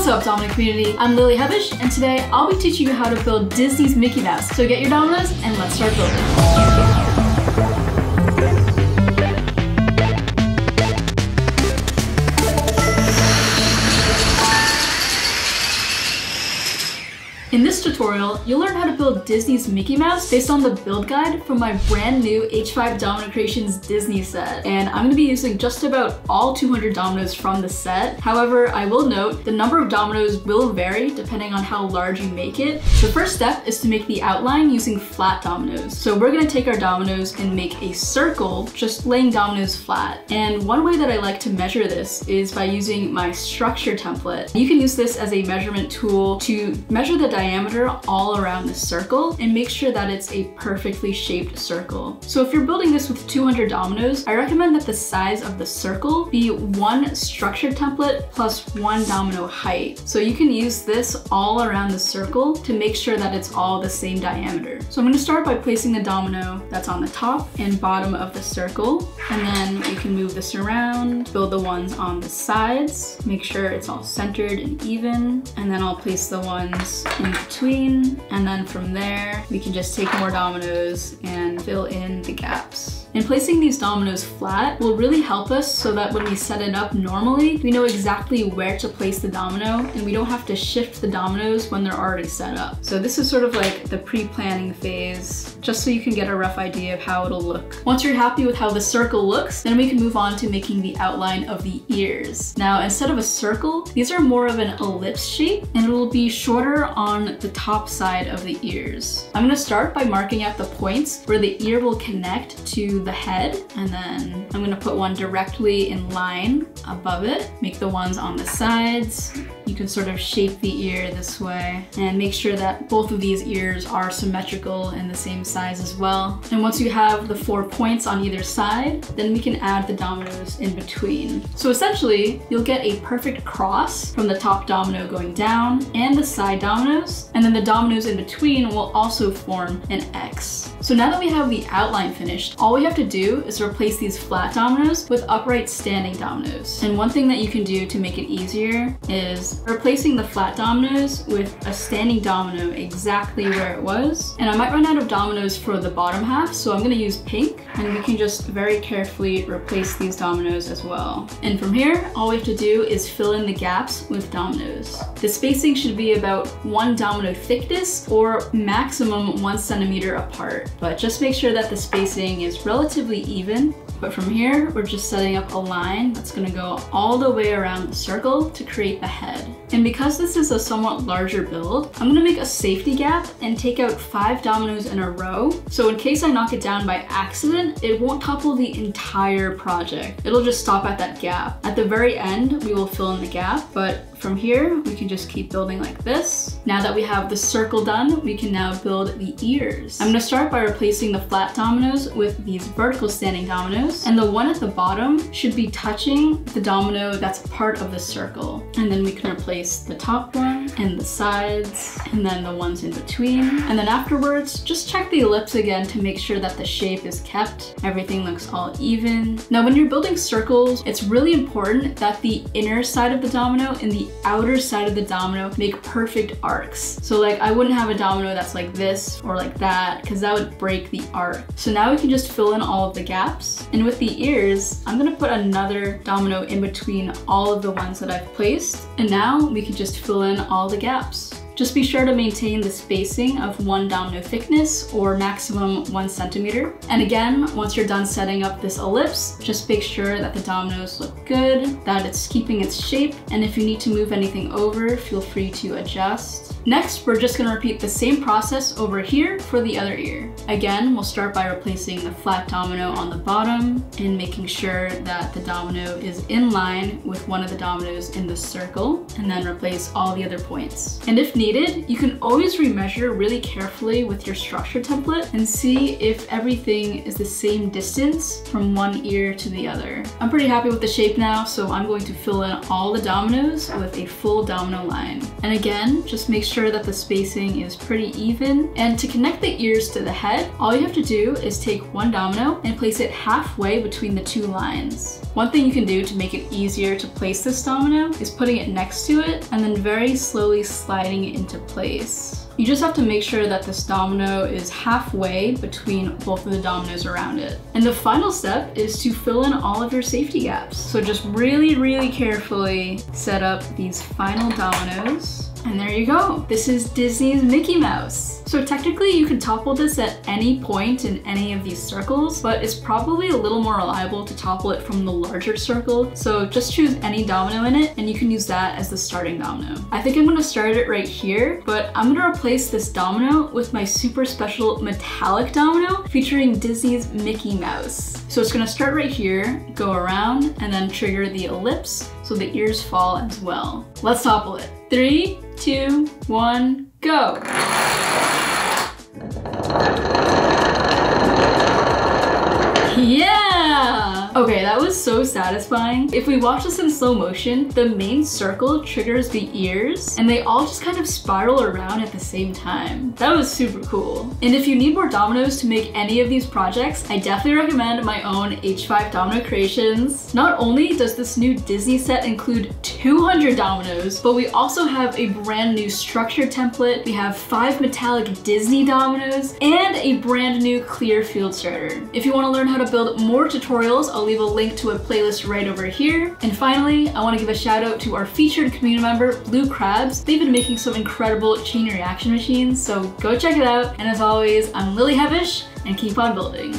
up, Domino community? I'm Lily Hebish, and today I'll be teaching you how to build Disney's Mickey Mouse. So get your dominoes and let's start building. In this tutorial, you'll learn how to build Disney's Mickey Mouse based on the build guide from my brand new H5 Domino Creations Disney set. And I'm going to be using just about all 200 dominoes from the set. However, I will note the number of dominoes will vary depending on how large you make it. The first step is to make the outline using flat dominoes. So we're going to take our dominoes and make a circle, just laying dominoes flat. And one way that I like to measure this is by using my structure template. You can use this as a measurement tool to measure the diameter all around the circle and make sure that it's a perfectly shaped circle. So if you're building this with 200 dominoes, I recommend that the size of the circle be one structure template plus one domino height. So you can use this all around the circle to make sure that it's all the same diameter. So I'm going to start by placing the domino that's on the top and bottom of the circle, and then you can move this around, build the ones on the sides, make sure it's all centered and even, and then I'll place the ones in between, and then from there we can just take more dominoes and fill in the gaps. And placing these dominoes flat will really help us so that when we set it up normally, we know exactly where to place the domino and we don't have to shift the dominoes when they're already set up. So this is sort of like the pre-planning phase, just so you can get a rough idea of how it'll look. Once you're happy with how the circle looks, then we can move on to making the outline of the ears. Now, instead of a circle, these are more of an ellipse shape, and it will be shorter on the top side of the ears. I'm going to start by marking out the points where the ear will connect to the head, and then I'm going to put one directly in line above it. Make the ones on the sides. You can sort of shape the ear this way and make sure that both of these ears are symmetrical and the same size as well. And once you have the 4 points on either side, then we can add the dominoes in between. So essentially, you'll get a perfect cross from the top domino going down and the side dominoes, and then the dominoes in between will also form an X. So now that we have the outline finished, all we have to do is replace these flat dominoes with upright standing dominoes. And one thing that you can do to make it easier is replacing the flat dominoes with a standing domino exactly where it was. And I might run out of dominoes for the bottom half, so I'm going to use pink, and we can just very carefully replace these dominoes as well. And from here, all we have to do is fill in the gaps with dominoes. The spacing should be about 1 domino thickness or maximum 1 centimeter apart, but just make sure that the spacing is relatively even. But from here, we're just setting up a line that's going to go all the way around the circle to create the head. And because this is a somewhat larger build, I'm going to make a safety gap and take out 5 dominoes in a row. So in case I knock it down by accident, it won't topple the entire project. It'll just stop at that gap. At the very end, we will fill in the gap, but from here, we can just keep building like this. Now that we have the circle done, we can now build the ears. I'm going to start by replacing the flat dominoes with these vertical standing dominoes, and the one at the bottom should be touching the domino that's part of the circle. And then we can replace the top one and the sides, and then the ones in between. And then afterwards, just check the ellipse again to make sure that the shape is kept. Everything looks all even. Now, when you're building circles, it's really important that the inner side of the domino and the outer side of the domino make perfect arcs. So like, I wouldn't have a domino that's like this or like that, because that would break the arc. So now we can just fill in all of the gaps. And with the ears, I'm gonna put another domino in between all of the ones that I've placed. And now we can just fill in all the gaps. Just be sure to maintain the spacing of 1 domino thickness or maximum 1 centimeter. And again, once you're done setting up this ellipse, just make sure that the dominoes look good, that it's keeping its shape, and if you need to move anything over, feel free to adjust. Next, we're just gonna repeat the same process over here for the other ear. Again, we'll start by replacing the flat domino on the bottom and making sure that the domino is in line with one of the dominoes in the circle, and then replace all the other points. And if needed, you can always remeasure really carefully with your structure template and see if everything is the same distance from one ear to the other. I'm pretty happy with the shape now, so I'm going to fill in all the dominoes with a full domino line. And again, just make sure that the spacing is pretty even. And to connect the ears to the head, all you have to do is take one domino and place it halfway between the two lines. One thing you can do to make it easier to place this domino is putting it next to it and then very slowly sliding it into place. You just have to make sure that this domino is halfway between both of the dominoes around it. And the final step is to fill in all of your safety gaps. So just really carefully set up these final dominoes. And there you go. This is Disney's Mickey Mouse. So technically you can topple this at any point in any of these circles, but it's probably a little more reliable to topple it from the larger circle. So just choose any domino in it and you can use that as the starting domino. I think I'm gonna start it right here, but I'm gonna replace this domino with my super special metallic domino featuring Disney's Mickey Mouse. So it's gonna start right here, go around, and then trigger the ellipse so the ears fall as well. Let's topple it. 3, 2, 1, go! Yeah! Okay, that was so satisfying. If we watch this in slow motion, the main circle triggers the ears and they all just kind of spiral around at the same time. That was super cool. And if you need more dominoes to make any of these projects, I definitely recommend my own H5 domino creations. Not only does this new Disney set include 200 dominoes, but we also have a brand new structure template. We have 5 metallic Disney dominoes and a brand new clear field starter. If you want to learn how to build more tutorials, I'll leave a link to a playlist right over here. And finally, I want to give a shout out to our featured community member, Blue Crabs. They've been making some incredible chain reaction machines, so go check it out. And as always, I'm Lily Hevish, and keep on building.